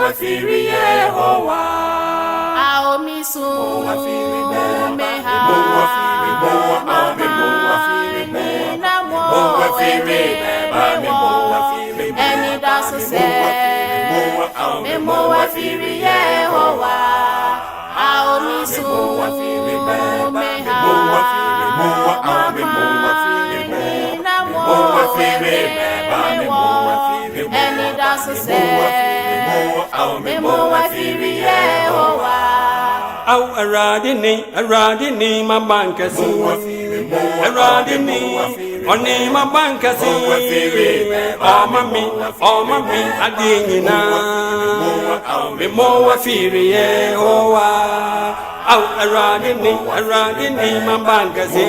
wa firi Yehowa. Ao misu meha Eni dasu se Memo wa firi Yehowa. Ao misu meha Eni dasu se Memo wa firi Yehowa. Au aradini mabankasi. Aradini oni mabankasi. Omami adinina. Memo wa firi Yehowa. Au aradini mabankasi.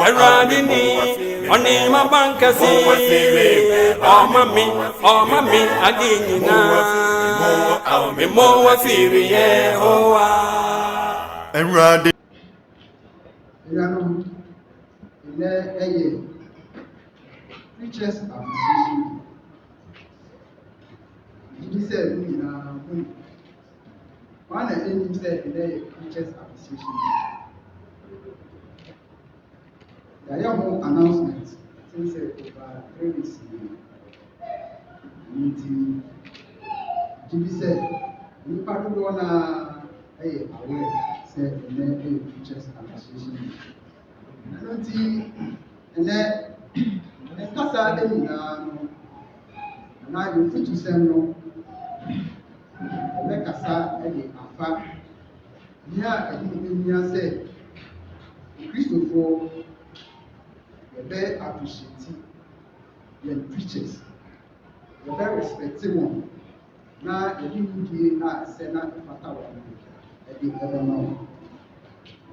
Aradini oni mabankasi. Omami adinina. Memo wa firi Yehowa. Erade Yanum in a year. Preachers appreciation. He said, one and said in a preachers appreciation. There are more announcements since over 3 weeks meeting. He said, you probably want to aware, said in a preachers appreciation. I don't think, and then, and Casa Emina, and I will put to send no, and let Casa Eddie Afa. Here, I think said, Christopher, the very appreciative, the preachers, the very respected one. Now, the people are saying that the Father will be ever known.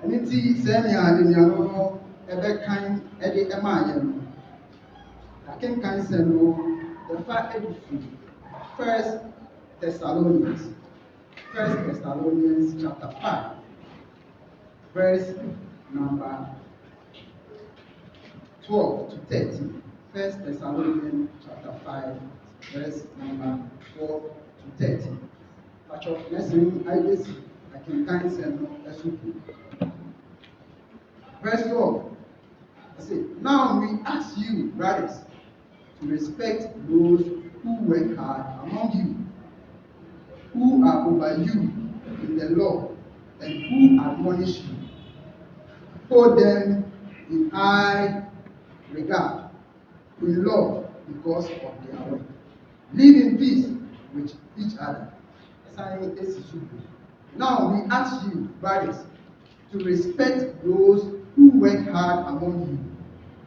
And it is saying, I ever kind Eddie Emma. I can cancel the fact everything. First Thessalonians chapter 5, verse number 12 to 13. First Thessalonians chapter 5, verse number 12 to 13. But of lesson, I can cancel as verse 12. I say, now we ask you, brothers, to respect those who work hard among you, who are over you in the law, and who admonish you. Hold them in high regard, in love, because of their work. Live in peace with each other. Now we ask you, brothers, to respect those who work hard among you,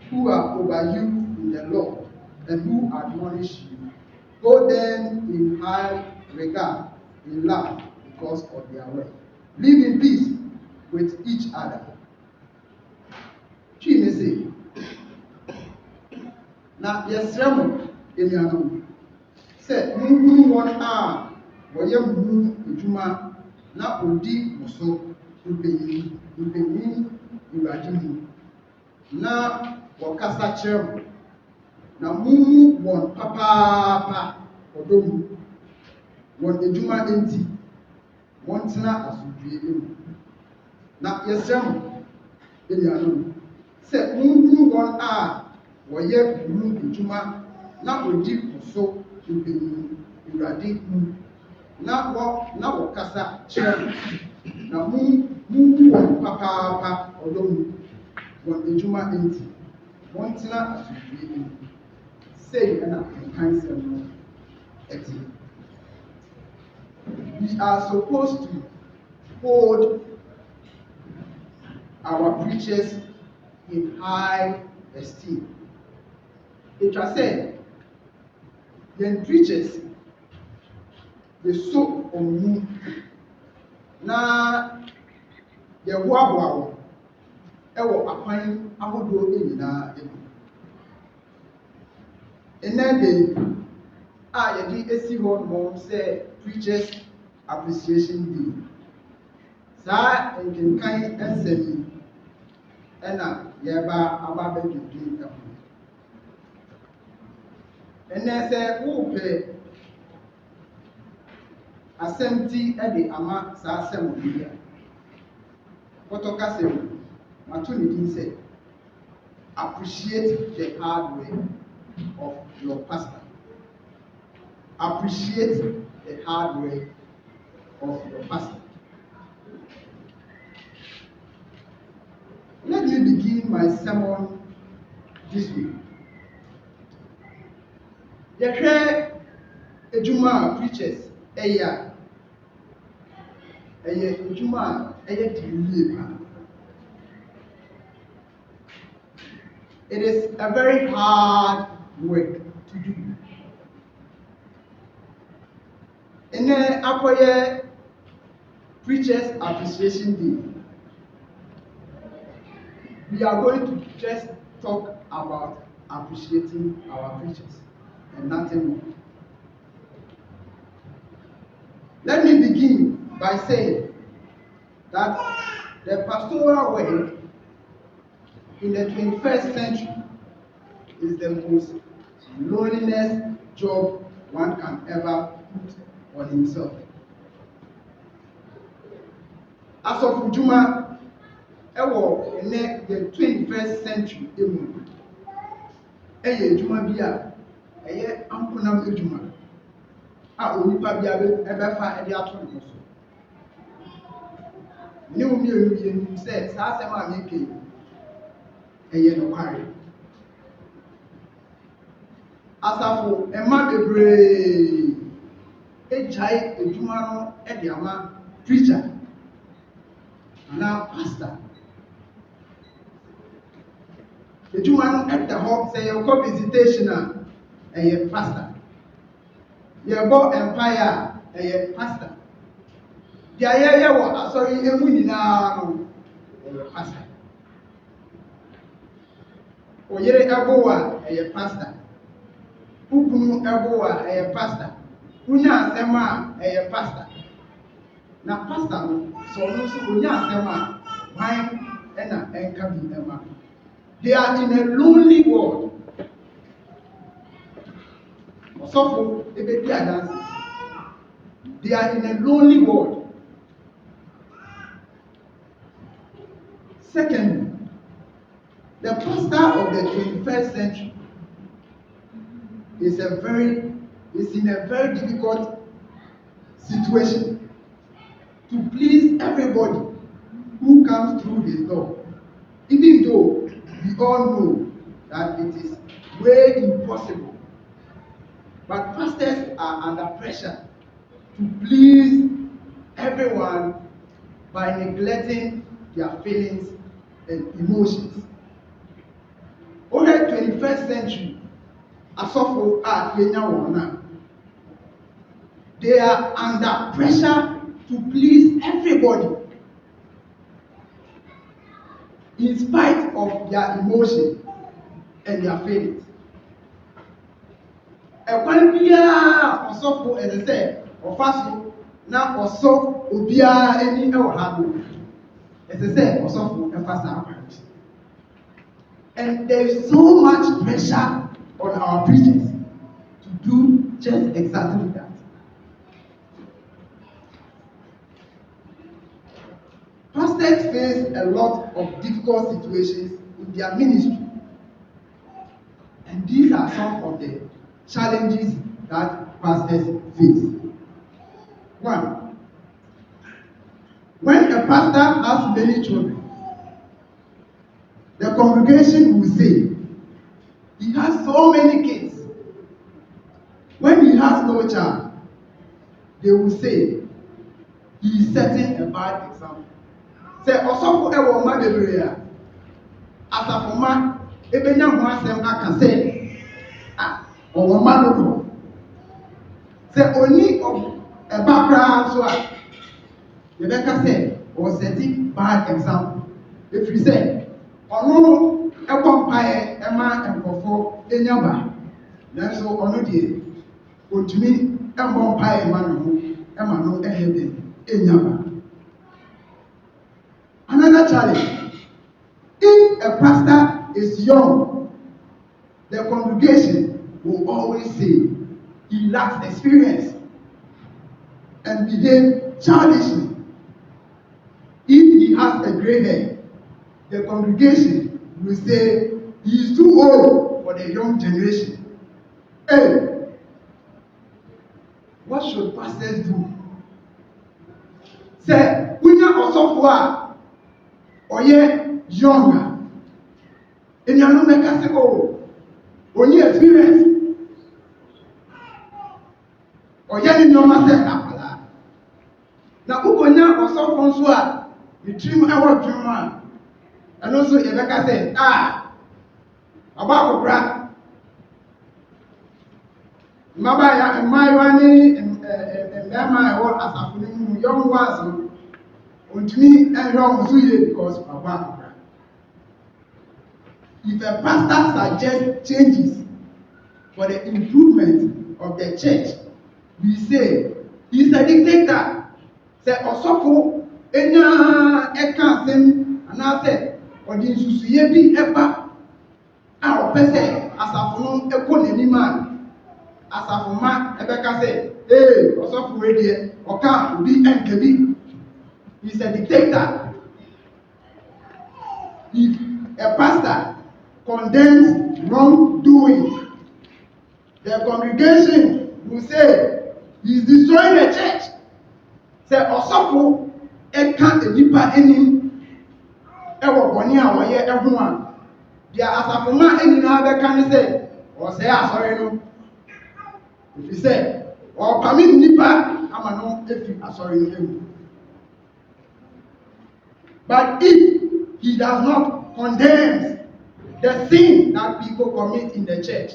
who are over you in the law, and who admonish you. Hold them in high regard, in love, because of their work. Live in peace with each other. Now, yes, Ramon, in your own. Say, Mungu one hour, where you move, Juma, not Odi, Muso, Ubeni, Uradimu. Now, Wakasa Cherm. Na mumu won papa odomu won ejuma enti won tena asudue emu na yesem enianu se mumu won a woye mu ejuma na odi so ubeni urade mu na wo kasa chere na mumu won papa odomu won ejuma enti won tena asudue emu. Say and cancel. We are supposed to hold our preachers in high esteem. It was said, the preachers, they soak on me. Now, the wow, ewo apan ahodo enina egu. And then they yɛde esi hɔ nom sɛ preachers appreciation day. Saa nkenkan nsɛm ɛna yɛba aba bɛdwidwi ɛho. Ɛnɛ sɛ wopɛ asɛmti ɛde ama saa asɛm bi a kɔtɔka sɛm mato ne din sɛ appreciate the hard work of your pastor. Appreciate the hard work of your pastor. Let me begin my sermon this week. Yɛhwɛ edwuma a preachers ɛyɛ edwuma a ɛyɛ di yie paa. It is a very hard work to do. Ene akɔyɛ Preachers Appreciation Day. We are going to just talk about appreciating our preachers and nothing more. Let me begin by saying that the pastoral work in the 21st century is the most loneliness job one can ever put on himself. As of Ujuma, in the 21st century, Ejuma bia, ampunam ejuma. Onipa bia ebefa ede ato no so. Ni omi enu say saa asem a meke no kware. Asafo ema bebre ejai ejuma no ede ama preacher ana pastor. Ejuma no at the home say you go visitation a pastor. You go empire a pastor. The ayaya wa asori emu nyina no pastor. Oyere ebowa a pastor. Ukunu ebowa a pastor. Unya asema a pastor. Na pastor no so no so unya asema why ena enka bi ema. They are in a lonely world. They are in a lonely world. Secondly, the pastor of the 21st century is in a very difficult situation to please everybody who comes through his door, even though we all know that it is way impossible. But pastors are under pressure to please everyone by neglecting their feelings and emotions. Over the 21st century, asofo they are under pressure to please everybody in spite of their emotion and their feelings. Ekwan bia osofo ese ofaso na oso obia eni e wo ha do. Ese osofo efasa akwan. And there is so much pressure on our preachers to do just exactly that. Pastors face a lot of difficult situations in their ministry. And these are some of the challenges that pastors face. One, when a pastor has many children, the congregation will say, he has so many kids. When he has no child, they will say, he is setting a bad example. Say, Osofo ewo ma bebre ya. Asafoma ebenya ho asem aka say, owo ma no. Say oni eba kra so a ye beka say, o setting bad example. If you say, ono ekwo mpae ema enkofo enyaba. Nanso ono die otumi embo mpae ema no ema no ehebe enyaba. Another challenge, if a pastor is young, the congregation will always say he lacks experience. and behave childishly. If he has a gray hair, the congregation will say he is too old for the young generation. Hey, what should pastors do? Say, Unya Osofwa, Oye, younger. And you know, make us say, oh, only experience. Oye, you know, myself, Apala. Now, Unya Osofwa, the dream our dreamer. And also, Rebecca said, about Pratt. Mabaya and my money and my whole as a young ones to me and wrong because of Pratt. If a pastor suggests changes for the improvement of the church, we say he's a dictator. Say Osofo enya ekansem anase odi nsusuye bi eba a opese asafo no ekọ n'anima asafoma ebeka say Osofo we die oka obi enkebi. He's a dictator. If a pastor condemns wrongdoing, the congregation will say he is destroying the church. Say Osofo eka enipa enim ewo boni a woye ehun a dia asafoma enina beka ne say o say asori no if he say o permit nipa ama no efi asori no emu. But if he does not condemn the sin that people commit in the church,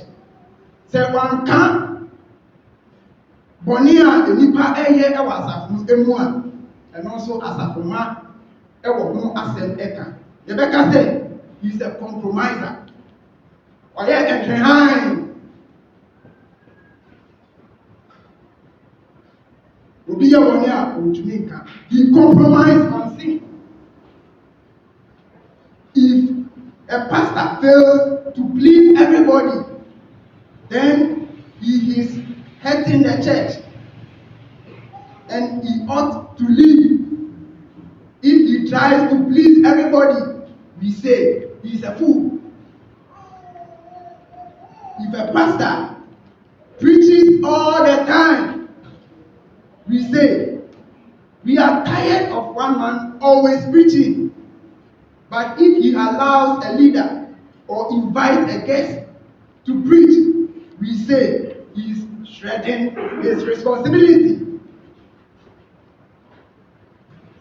say one can bonia enipa eye ewa asafo emu a and also asafoma ewo no asem eka. Rebecca said he's a compromiser. Oye entrenhain obi ye bonia ontumi nka. He compromised on sin. If a pastor fails to please everybody, then he is hurting the church and he ought to leave. If he tries to please everybody, we say he is a fool. If a pastor preaches all the time, we say we are tired of one man always preaching. But if he allows a leader or invites a guest to preach, we say he is shredding his responsibility.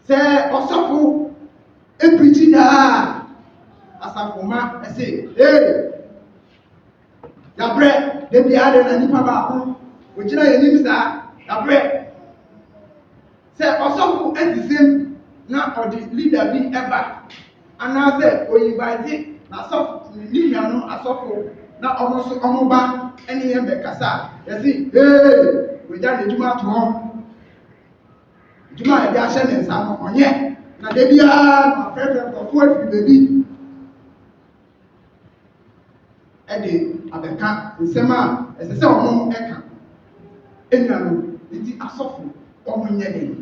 Say Osofo e preaching da asafoma e say hey yabre de bia de na nipa ba ko ogina yenim sa yabre say Osofo e the same na or the leader be ever. And I said, "Oh, invite na soft, leave no asofo na almost omoba any embe kasa." You see, hey, we done the juma to home. Juma e dia share nsa no onye. Na de bia my friend of what baby. E de abeka nsema e se omo eka. Enya no, enti asofo omo nye dem.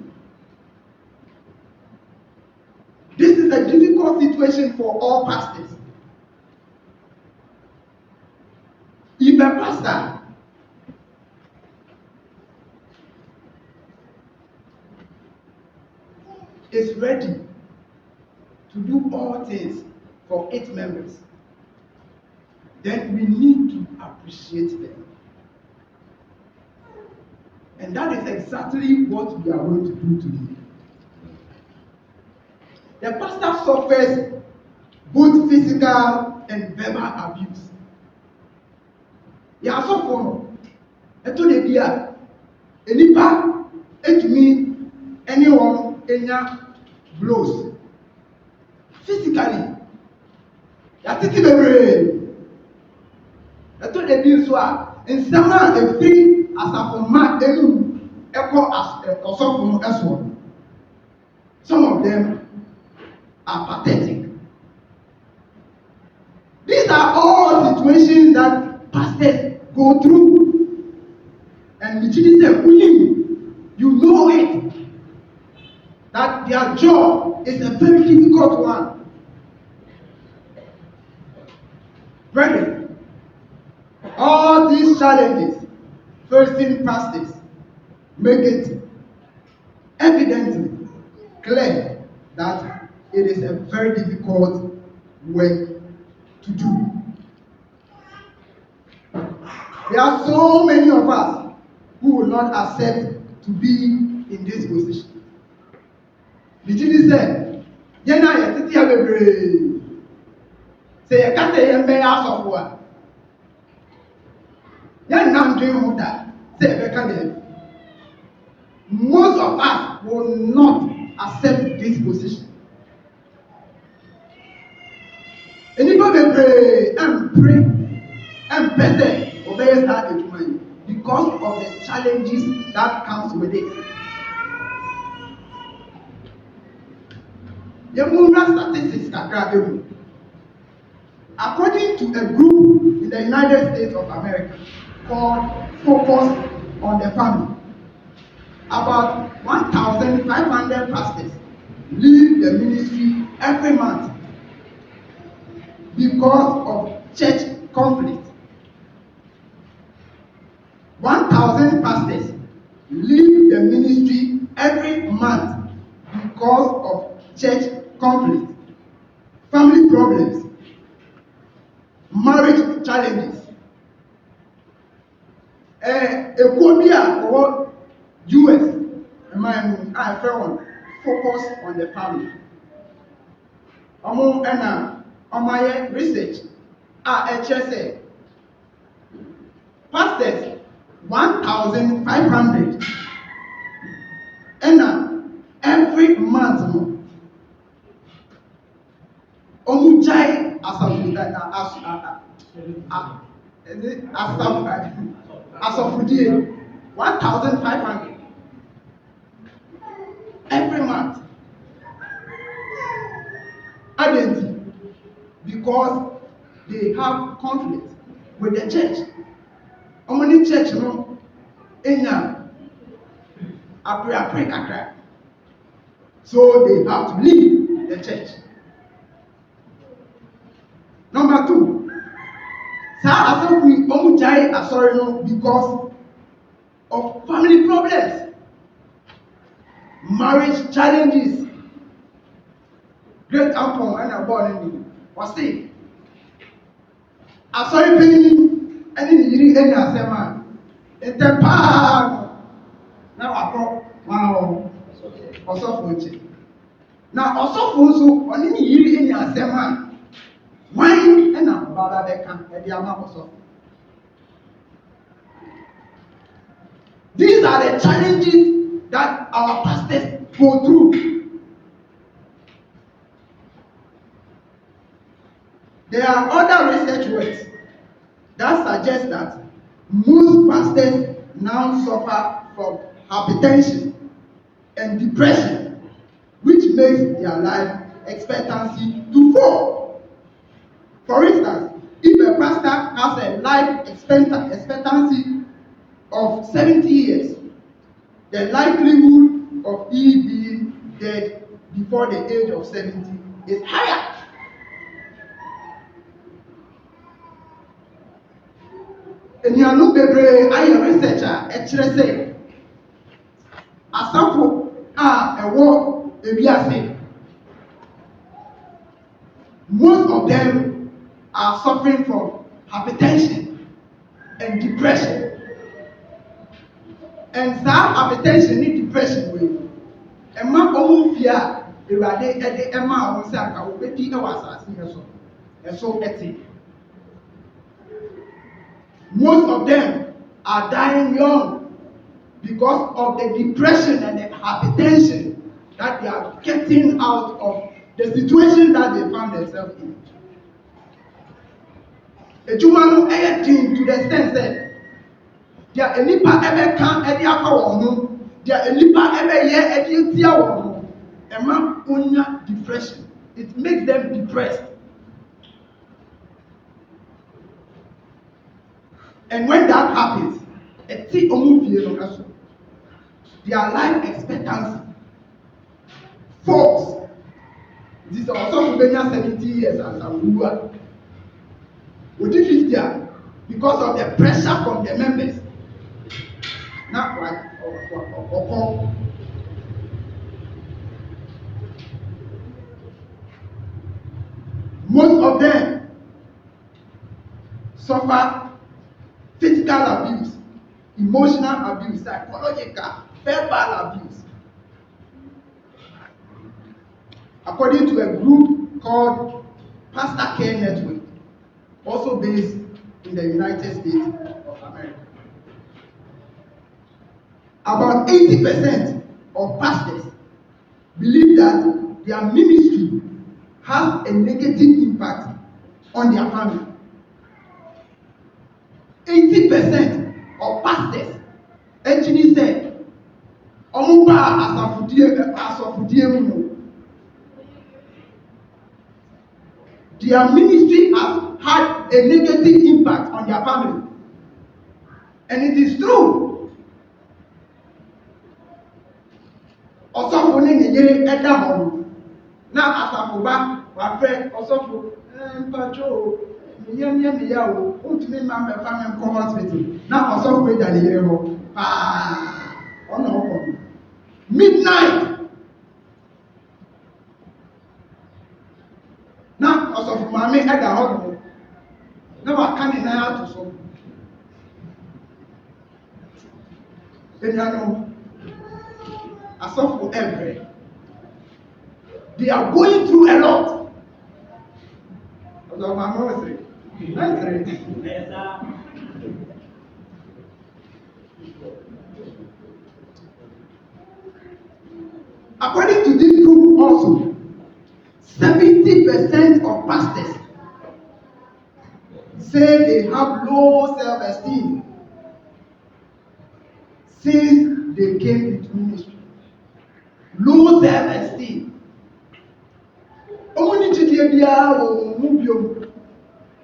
This is a difficult situation for all pastors. If a pastor is ready to do all things for its members, then we need to appreciate them. And that is exactly what we are going to do today. The pastor suffers both physical and verbal abuse. Ya suffer. Eto de bia enipa etumi anyone enya blows physically. Ya titi bebre. Eto de bi so a nsema efiri asafoma enu eko asofo no eso. Some of them are pathetic. These are all situations that pastors go through. And we say, You know it. That their job is a very difficult one. Brethren, all these challenges facing pastors make it evidently clear that it is a very difficult work to do. There are so many of us who will not accept to be in this position. The Genie said, Yena yetiti ya bebre. Say you can't say yembe of war. Yan nam dream of that. Say bekane. Most of us will not accept this position. Anybody bebre and pray and better obey that money because of the challenges that comes with it. Statistics according to a group in the United States of America called Focus on the Family, about 1,500 pastors leave the ministry every month because of church conflict. 1,000 pastors leave the ministry every month because of church conflict, family problems, marriage challenges. Equobia or US, I found focus on the family. Among my research, HSA pastors 1,500 every month. Omujai asafudie 1,500 every month. Identity because they have conflict with the church. Omuni church no enya apre kakra. So they have to leave the church. Number 2, sa asafui omujai asori no because of family problems, marriage challenges. Great uncle and a born in me was sick. Asori paying any yiri any asema. Etepa now akọ wow osofo nche. Na osofo nso oni ni yiri any asema. Why and a baba beka and the amount. These are the challenges that our pastors go through. There are other research works that suggest that most pastors now suffer from hypertension and depression, which makes their life expectancy to fall. For instance, if a pastor has a life expectancy of 70 years, the likelihood of he being dead before the age of 70 is higher. Enyanu bebre aye researcher ekyere say asafo ewo ebiase, most of them are suffering from hypertension and depression. And that hypertension and depression way ema omu fia ewade ede ema awon se aka obedi e wasase so eti. Most of them are dying young because of the depression and the hypertension that they are getting out of the situation that they found themselves in. Ejumanu ayatin to the extent that there enipa ebe kan edi aka won ho, there enipa ebe ye edi tia won ho. Ema onya depression. It makes them depressed. And when that happens, eti omu fie no kaso. their life expectancy falls. This is also Benya 70 years as a ruler. Would you 50 years? Because of the pressure from the members. Not like or most of them suffer physical abuse, emotional abuse, psychological, verbal abuse. According to a group called Pastor Care Network, also based in the United States of America. About 80% of pastors believe that their ministry has a negative impact on their family. 80% of pastors actually said, their ministry has had a negative impact on their family. And it is true. Ọsọfọ ní nìyẹn ẹ̀dá ọ̀run náà àsàfùbá wà fẹ́ ọsọfọ mpàtó nìyẹn o ó tún ní máa mẹ́fà mi kọ́ hospital náà ọsọfọ ẹ̀dá nìyẹn họ pàà ọ̀nà ọkọ̀ midnight náà ọsọfọ maame ẹ̀dá ọ̀run náà wà ká nìyẹn àtò so ẹ̀dá náà. Asofo every. They are going through a lot. According to this group also, 70% of pastors say they have low self-esteem since they came into ministry. Low self-esteem. Only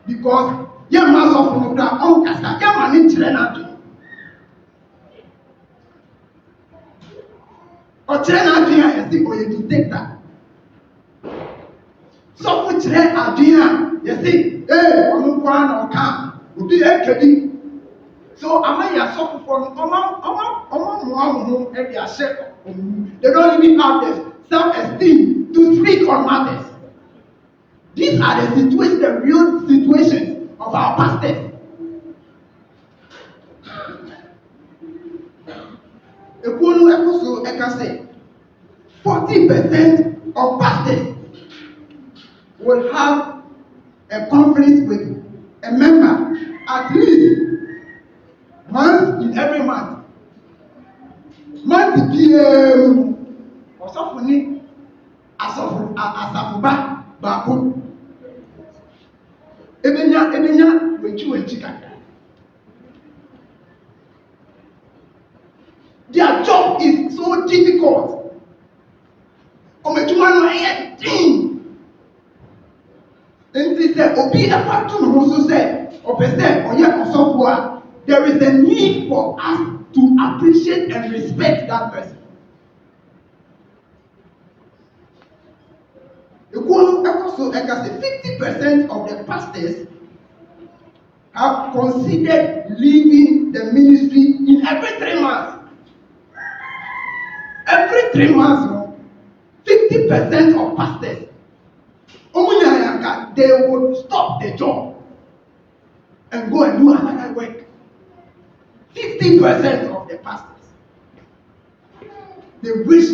because your mass of Mugra on Casta, your man in China. Or China is the way to take that. So, which China, you see, hey, on one or come, would be a so am I a suffer for they don't even have the self-esteem to speak on matters. These are the situations, the real situations of our pastors. Ekunu Ekoso Eka say 40% of pastors will have a conflict with a member at least once in every month. Month PM ọsọfọ ní asafuba baako ebenya wẹchi kakra. Their job is so difficult. Ọmọdéwà náà ẹyẹ dín. Nti sẹ obi ẹfa tún mọ so sẹ ọpẹ sẹ ọyẹ ọsọfọ a there is a need for us to appreciate and respect that person. Also, 50% of the pastors have considered leaving the ministry in every 3 months. Every 3 months, 50% of pastors, they would stop the job and go and do another work. 50% of the pastors, they wish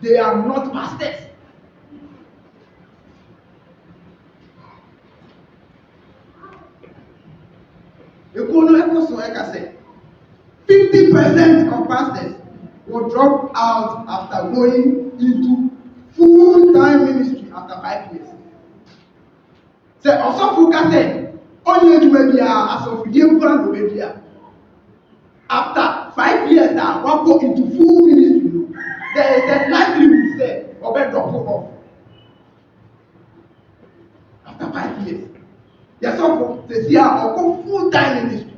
they are not pastors. Like I said, 50% of pastors will drop out after going into full-time ministry after 5 years. So, also, only maybe as of the after 5 years, I will go into full ministry. There is a likelihood say, or better drop off. After 5 years. Yes, so they see I'll go full-time ministry.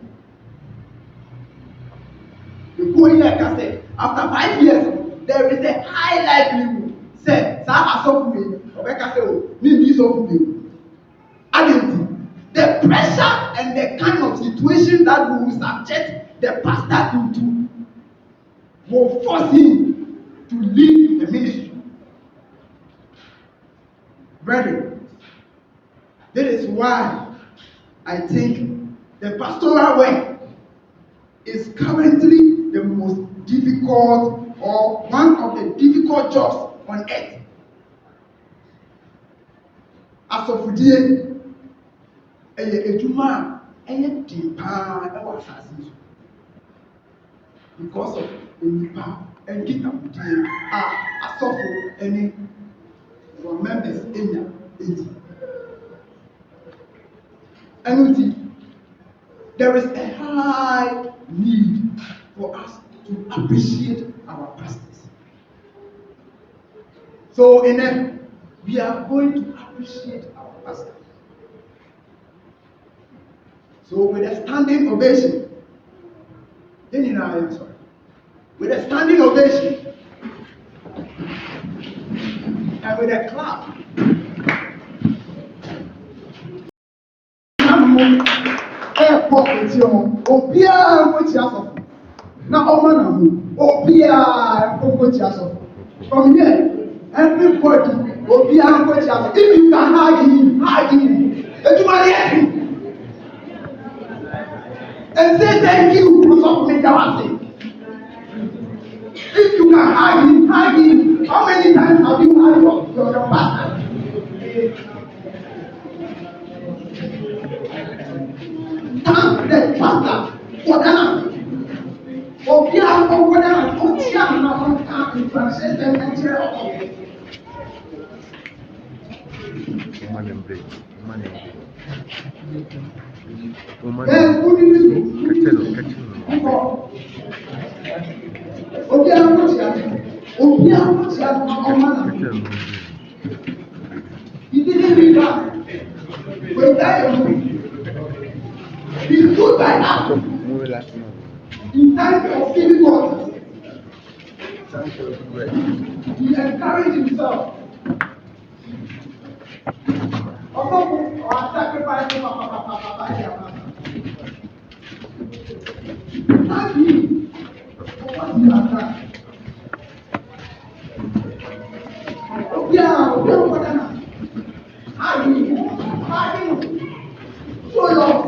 You go in like I said, After 5 years, there is a high likelihood. Say, sir, I saw me. Obeka say, oh, me saw me. The pressure and the kind of situation that we will subject the pastor into will force him to leave the ministry. Brethren, that is why I think the pastoral work is currently the most difficult or one of the difficult jobs on earth. As of today, edwuma ɛyɛ den paa ɛwɔ asase so because of nipa nkitahodie a asɔfo ɛne wɔn members enya eti ɛno ti there is a high need for us to appreciate our pastors. So in them we are going to appreciate our pastors. So with a standing ovation, with a standing ovation and with a clap, from here, everybody, if you can hug him. And say thank you for something that was it. If you can hug him. How many times have you hugged your pastor? Thank the pastor for that. Okay, I'm going to translate and tell he didn't read that. When he stood by that in times of difficulty. He encouraged himself. Or sacrifice thank you for what you have done. So long.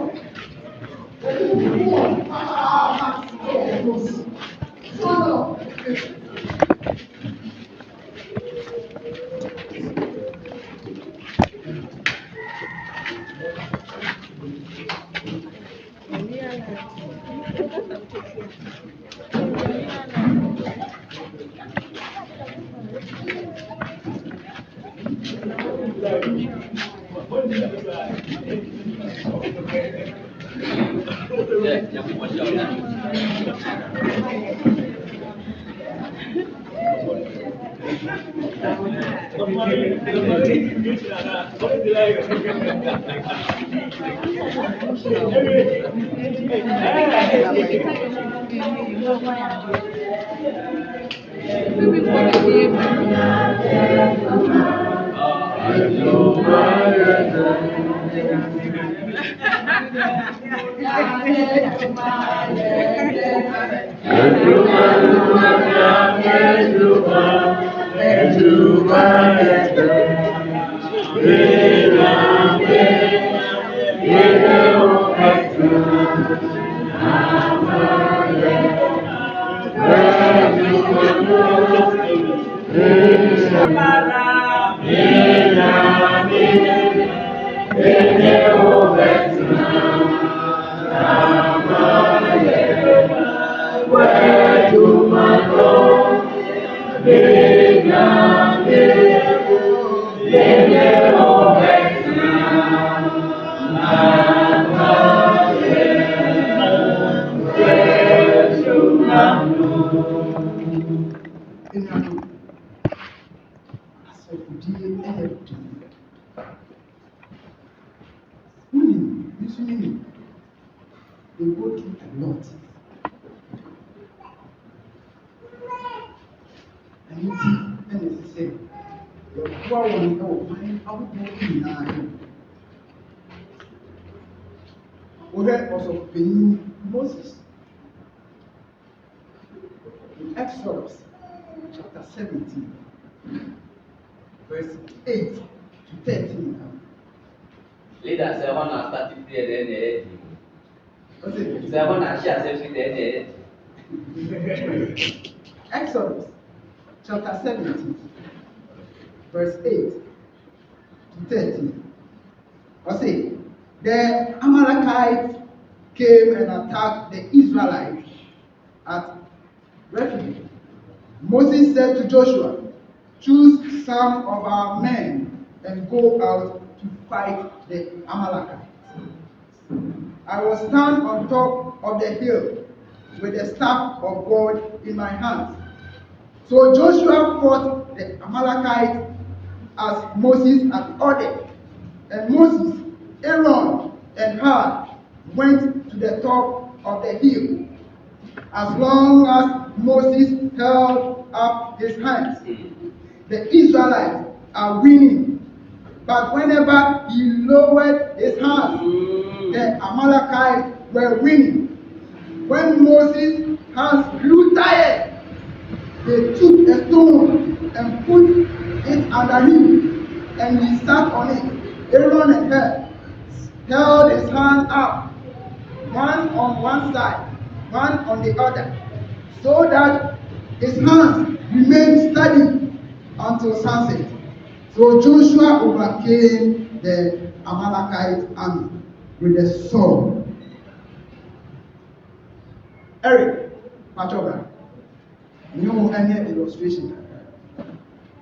So long. They go through a lot. Joshua wɔn ɛwɔ kwan ahodoɔ nyinaa. Wɔhwɛ ɔsɔfopanyin Moses in Exodus chapter 17 verse 8 to 13. Leader say one na start to play then say one na share say then Exodus chapter 17 verse 8 to 13. I say, the Amalekites came and attacked the Israelites at Rephidim. Moses said to Joshua, choose some of our men and go out to fight the Amalekites. I will stand on top of the hill with the staff of God in my hands. So Joshua fought the Amalekites as Moses had ordered. And Moses, Aaron, and Hur went to the top of the hill. As long as Moses held up his hands, the Israelites are winning. But whenever he lowered his hands, the Amalekites were winning. When Moses' hands grew tired, they took a stone and put it under him, and he sat on it. Aaron and Hur held his hand up, one on one side, one on the other, so that his hands remained steady until sunset. So Joshua overcame the Amalekite army with a sword. Eric, Pachoga, you know any illustration?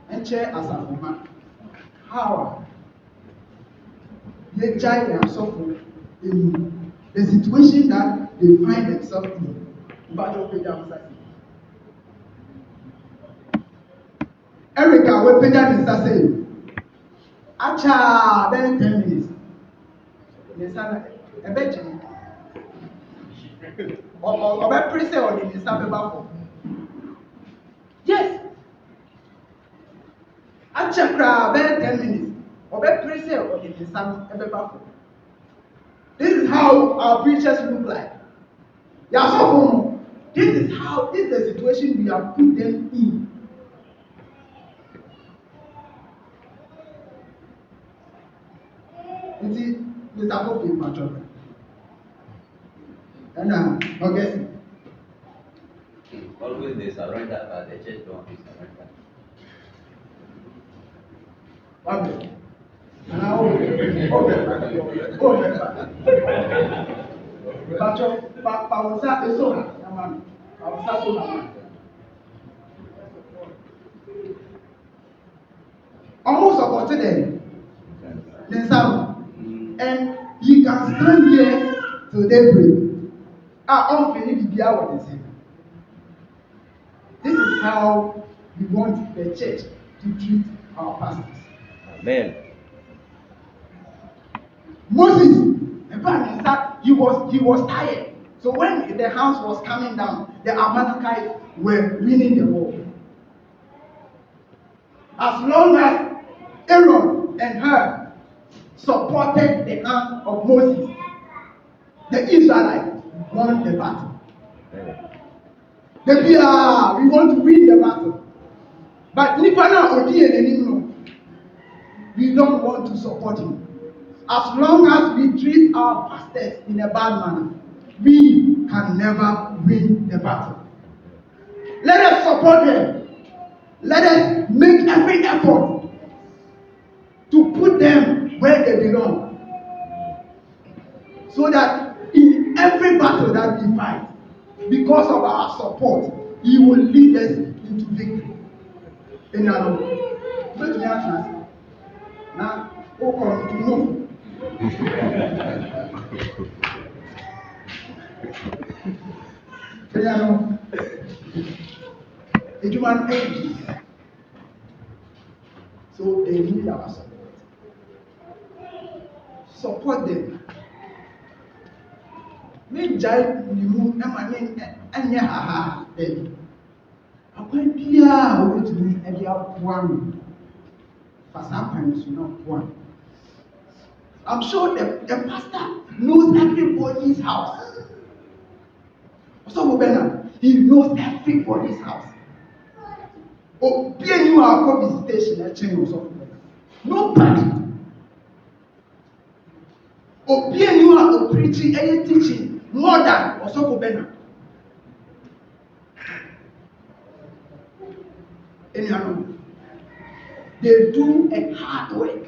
And chair as a woman. How they try to suffer in the situation that they find themselves in. Erica, we pay that in say, Acha, then 10 minutes. Yes, I bet you. Or by pressure or the Sabbath. Yes. Acha, then 10 minutes. Or by pressure or the Sabbath. This is how our preachers look like. This is the situation we have put them in. You see, Mr. Hope is my children. And August. always they surrender, but the church don't surrender. One minute. Almost supported them. And you can stand here till daybreak. This is how we want the church to treat our pastors. Amen. Moses, he was tired. So when the house was coming down, the Amalekites were winning the war. As long as Aaron and Hur supported the hand of Moses, the Israelites won the battle. We want to win the battle. But we don't want to support him. As long as we treat our pastors in a bad manner, we can never win the battle. Let us support them. Let us make every effort to put them where they belong. So that in every battle that we fight, because of our support, he will lead us into victory. Now, to move. So they need our support. Support them. Make giant remove any ha then. I went here to me and you have one. one. I'm sure the pastor knows everybody's house. So he knows everybody's house. Oh, be a new visitation at change of nobody. Oh, be a new preaching and teaching more than also they do a hard work,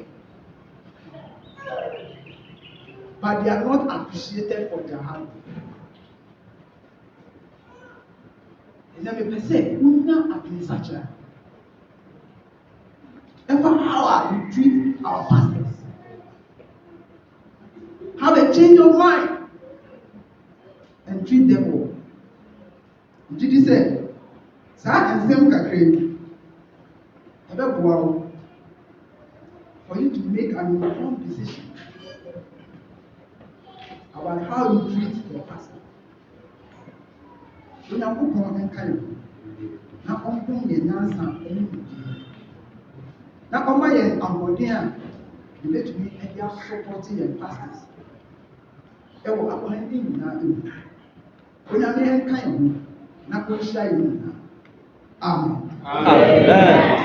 but they are not appreciated for their hard work. And then we say, administration. Ever how we treat our pastors. Have a change of mind and treat them well. Did you say, sir, and same kakre, for you to make an informed decision about how you treat your pastor. When you put on and kind now open your answer, now my ambodian, you let me and your supporting your pastors. When you kind now go shine. Amen.